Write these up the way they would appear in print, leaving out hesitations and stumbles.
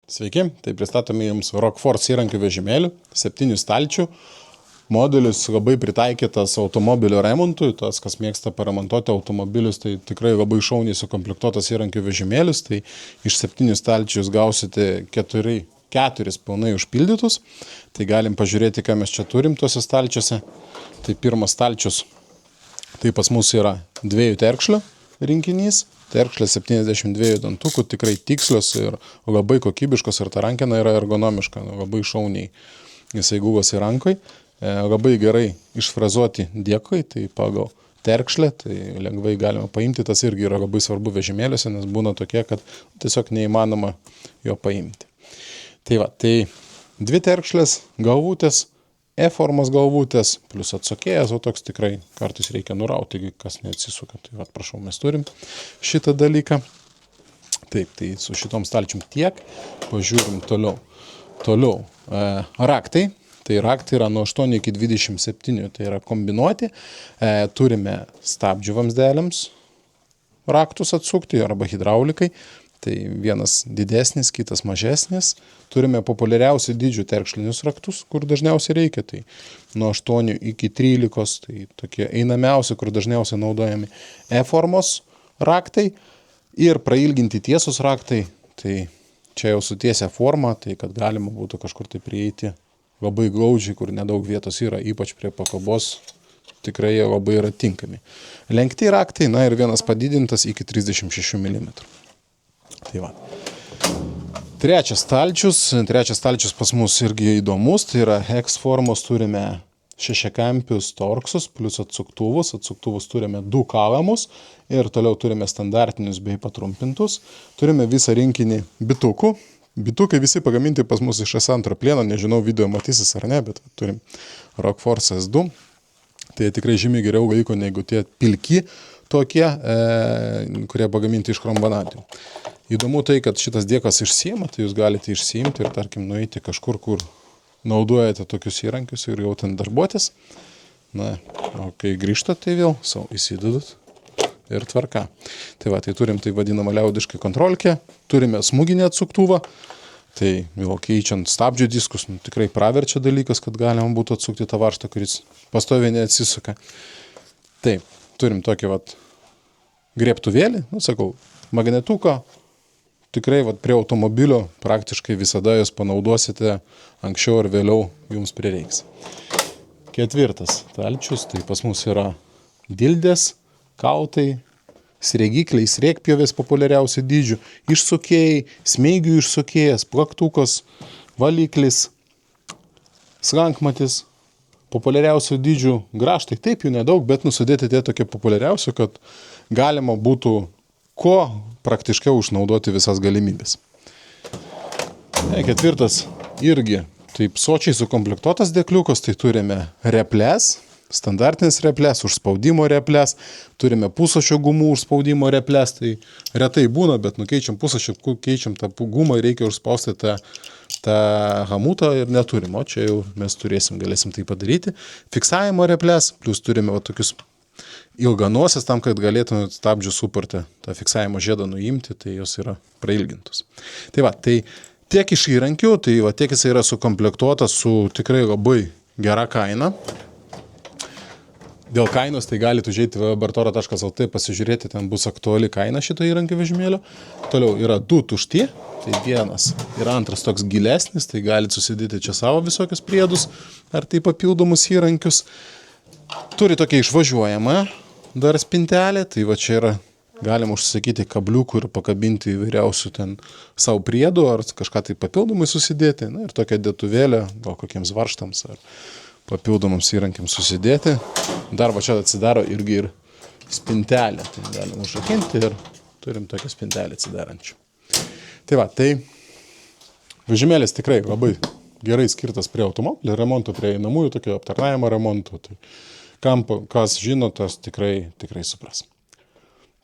Sveiki, tai pristatome jums Rockforce įrankių vežimėlių, 7 stalčių. Modelis labai pritaikytas automobilio remontui, tas, kas mėgsta paremontuoti automobilius, tai tikrai labai šauniai sukomplektuotas įrankių vežimėlis, tai iš 7 stalčių jūs gausite 4 pilnai užpildytus. Tai galim pažiūrėti, ką mes čia turim tuose stalčiuose. Tai pirmas stalčius, tai pas mus yra 2 terkšlių rinkinys. Terkšlės 72 dantukų, tikrai tikslios ir labai kokybiškos, ir ta rankena yra ergonomiška, labai šauniai jisai guvosi rankai. Labai gerai išfrazuoti dėkai, tai pagal terkšlę, tai lengvai galima paimti, tas irgi yra labai svarbu vežimėliuose, nes būna tokie, kad tiesiog neįmanoma jo paimti. Tai va, tai 2 terkšlės, galvutės, E-formos galvutės, plus atsukėjas, o toks tikrai kartais reikia nurauti, kas neatsisuka. Tai va, prašau, mes turim šitą dalyką. Taip, tai su šitom stalčium tiek. Pažiūrim toliau. Raktai. Tai raktai yra nuo 8 iki 27, tai yra kombinuoti. Turime stabdžių vamzdeliams raktus atsukti arba hidraulikai. Tai vienas didesnis, kitas mažesnis. Turime populiariausių dydžių terkšlinius raktus, kur dažniausiai reikia. Tai nuo 8 iki 13, tai tokie einamiausi, kur dažniausiai naudojami E-formos raktai. Ir prailginti tiesus raktai, tai čia jau su tiesia forma, tai kad galima būtų kažkur tai prieiti labai glaudžiai, kur nedaug vietos yra, ypač prie pakabos, tikrai jie labai yra tinkami. Lenkti raktai, na ir vienas padidintas iki 36 mm. Tai va. Trečias stalčius pas mus irgi įdomus, tai yra Hex formos, turime 6-kampius torksus plus atsuktuvus turime 2 kalamus ir toliau turime standartinius bei patrumpintus. Turime visą rinkinį bitukų. Bitukai visi pagaminti pas mus iš S2 plieno, nežinau, video matysis ar ne, bet turim Rockforce S2. Tai tikrai žymiai geriau laiko negu tie pilki tokie, kurie pagaminti iš chrombanatų. Įdomu tai, kad šitas dėkas išsiima, tai jūs galite išsiimti ir, tarkim, nueiti kažkur, kur naudojate tokius įrankius ir jau ten darbuotis. Na, o kai grįžtat, tai vėl savo įsidedat ir tvarka. Tai va, tai turim tai vadinamą liaudiškai kontrolkę, turime smūginį atsuktuvą, tai vėl keičiant stabdžių diskus, tikrai praverčia dalykas, kad galima būtų atsukti tą varžtą, kuris pastoviai neatsisuka. Taip, turim tokį vat grėbtuvėlį, magnetuką. Tikrai prie automobilio praktiškai visada jūs panaudosite, anksčiau ar vėliau jums prireiks. 4 stalčius, tai pas mus yra dildės, kautai, sriegikliai, sriegpjovės populiariausių dydžių, išsukėjai, smeigių išsukėjas, plaktukas, valiklis, slankmatis, populiariausių dydžių grąžtai. Taip jų nedaug, bet sudėti tie tokie populiariausių, kad galima būtų kuo praktiškiau išnaudoti visas galimybės. 4 irgi taip sočiai sukomplektuotas dėkliukas, tai turime replės, standartinis replės, užspaudimo replės, turime pusašio gumų užspaudimo replės, tai retai būna, bet nukeičiam pusašio, keičiam tą gumą ir reikia užspausti tą hamutą ir neturim, o čia jau mes galėsim tai padaryti. Fiksavimo replės, plus turime tokius ilganosias tam, kad galėtume stabdžių suportę tą fiksavimo žiedą nuimti, tai jos yra prailgintos. Tai va, tai tiek iš įrankių, tai va, tiek jis yra sukomplektuotas su tikrai labai gera kaina. Dėl kainos tai galite užeiti www.bartoro.lt, pasižiūrėti, ten bus aktuali kaina šito įrankių vežimėlio. Toliau yra 2 tušti, tai vienas ir antras toks gilesnis, tai galite susidėti čia savo visokius priedus ar tai papildomus įrankius. Turi tokia išvažiuojama dar spintelė, tai va čia yra galima užsisakyti kabliukų ir pakabinti įvairiausių ten savo priedų ar kažką tai papildomai susidėti. Na ir tokia dėtuvėlė, gal kokiems varžtams ar papildomams įrankiams susidėti. Dar va čia atsidaro irgi ir spintelė, tai galima užrakinti ir turim tokią spintelę atsidarančią. Tai va, tai vežimėlis tikrai labai gerai skirtas prie automobilio remonto, prie einamųjų tokio aptarnavimo remonto. Tai kas žino, tas tikrai supras.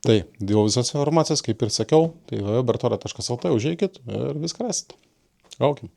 Tai dėl visos informacijos, kaip ir sakiau, tai www.bartoro.lt užeikit ir viską rasit. Laukim.